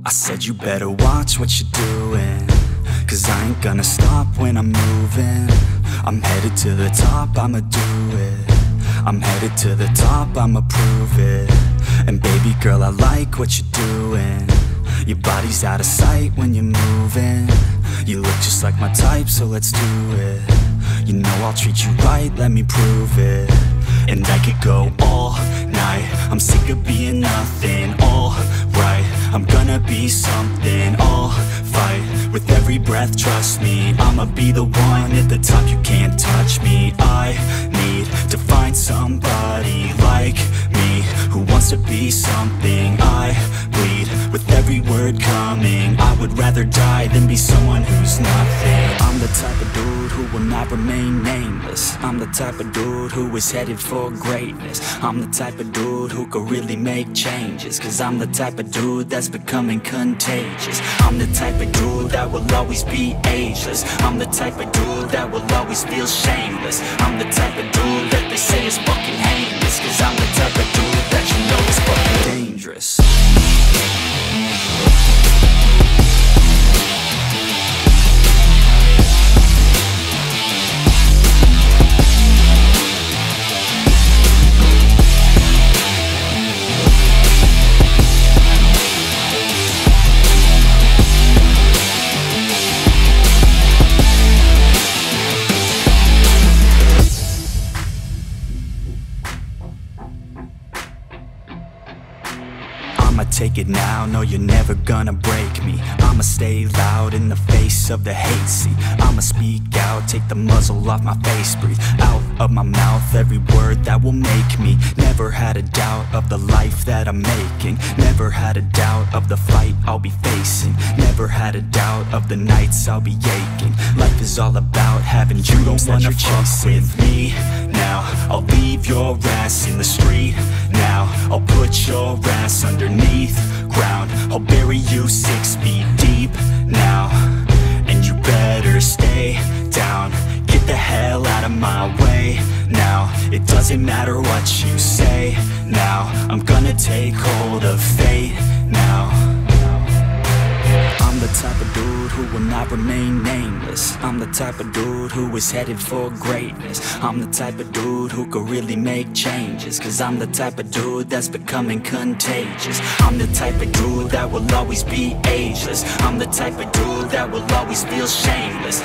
I said you better watch what you're doing, 'cause I ain't gonna stop when I'm moving. I'm headed to the top, I'ma do it. I'm headed to the top, I'ma prove it. And baby girl, I like what you're doing. Your body's out of sight when you're moving. You look just like my type, so let's do it. You know I'll treat you right, let me prove it. And I could go all night, I'm sick of being nothing. All right, I'm gonna be something. I'll fight with every breath, trust me. I'ma be the one at the top, you can't touch me. I need to find somebody like me, who wants to be something. I bleed with every word coming. I would rather die than be someone who's nothing. I'm the type of dude who will not remain nameless. I'm the type of dude who is headed for greatness. I'm the type of dude who could really make changes, 'cause I'm the type of dude that's becoming contagious. I'm the type of dude that will always be ageless. I'm the type of dude that will always feel shameless. I'm the type of dude that they say is fucking heinous, 'cause I'm the type of dude that you know is fucking dangerous. I'ma take it now, no you're never gonna break me. I'ma stay loud in the face of the hate, see. I'ma speak out, take the muzzle off my face. Breathe out of my mouth every word that will make me. Never had a doubt of the life that I'm making. Never had a doubt of the fight I'll be facing. Never had a doubt of the nights I'll be aching. Life is all about having dreams that you're chasing. With me now, I'll leave your ass in the street. Now, I'll put your ass underneath ground. I'll bury you 6 feet deep now. And you better stay down. Get the hell out of my way now. It doesn't matter what you say now. I'm gonna take hold of fate now. I'm the type of dude who will not remain nameless. I'm the type of dude who is headed for greatness. I'm the type of dude who could really make changes, 'cause I'm the type of dude that's becoming contagious. I'm the type of dude that will always be ageless. I'm the type of dude that will always feel shameless.